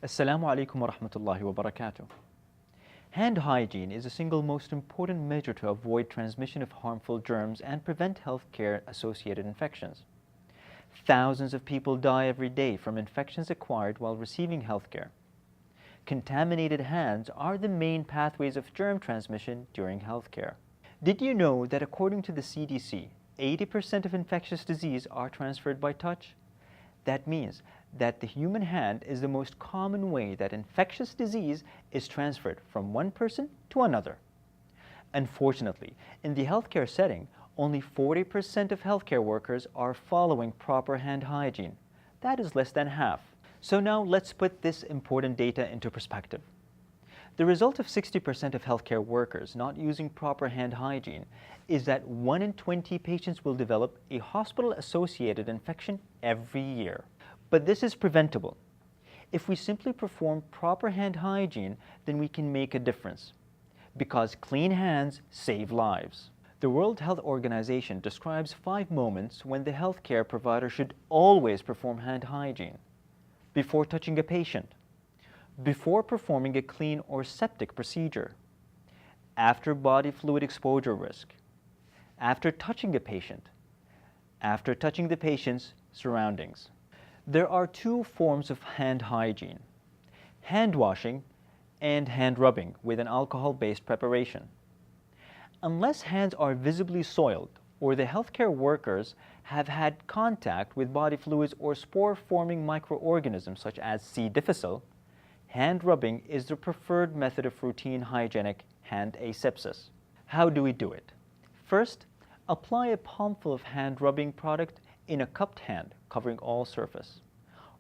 Assalamu alaikum wa rahmatullahi wa barakatuh. Hand hygiene is the single most important measure to avoid transmission of harmful germs and prevent healthcare associated infections. Thousands of people die every day from infections acquired while receiving healthcare. Contaminated hands are the main pathways of germ transmission during healthcare. Did you know that according to the CDC, 80% of infectious disease are transferred by touch? That means that the human hand is the most common way that infectious disease is transferred from one person to another. Unfortunately, in the healthcare setting, only 40% of healthcare workers are following proper hand hygiene. That is less than half. So now let's put this important data into perspective. The result of 60% of healthcare workers not using proper hand hygiene is that 1 in 20 patients will develop a hospital-associated infection every year. But this is preventable. If we simply perform proper hand hygiene, then we can make a difference. Because clean hands save lives. The World Health Organization describes 5 moments when the healthcare provider should always perform hand hygiene. Before touching a patient, before performing a clean or septic procedure, after body fluid exposure risk, after touching a patient, after touching the patient's surroundings. There are 2 forms of hand hygiene: hand washing and hand rubbing with an alcohol-based preparation. Unless hands are visibly soiled or the healthcare workers have had contact with body fluids or spore-forming microorganisms such as C. difficile, hand rubbing is the preferred method of routine hygienic hand asepsis. How do we do it? First, apply a palmful of hand rubbing product in a cupped hand, covering all surface.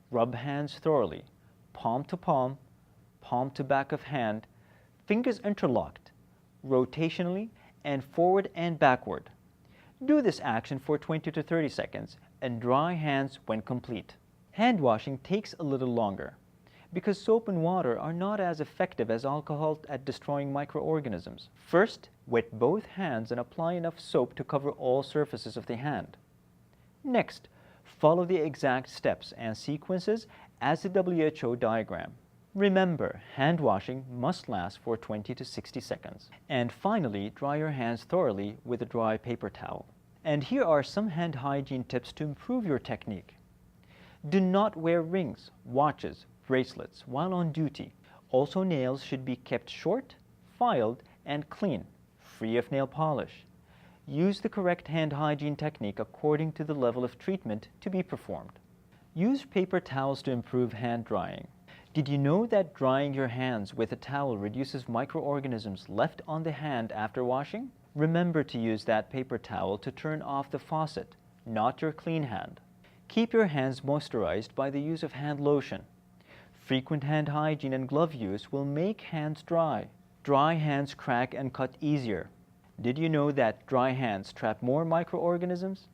Rub hands thoroughly, palm to back of hand, fingers interlocked, rotationally, and forward and backward. Do this action for 20 to 30 seconds and dry hands when complete. Hand washing takes a little longer because soap and water are not as effective as alcohol at destroying microorganisms. First, wet both hands and apply enough soap to cover all surfaces of the hand. Next, follow the exact steps and sequences as the WHO diagram. Remember, hand washing must last for 20 to 60 seconds. And finally, dry your hands thoroughly with a dry paper towel. And here are some hand hygiene tips to improve your technique. Do not wear rings, watches, bracelets while on duty. Also, nails should be kept short, filed, and clean, free of nail polish. Use the correct hand hygiene technique according to the level of treatment to be performed. Use paper towels to improve hand drying. Did you know that drying your hands with a towel reduces microorganisms left on the hand after washing? Remember to use that paper towel to turn off the faucet, not your clean hand. Keep your hands moisturized by the use of hand lotion. Frequent hand hygiene and glove use will make hands dry. Dry hands crack and cut easier. Did you know that dry hands trap more microorganisms?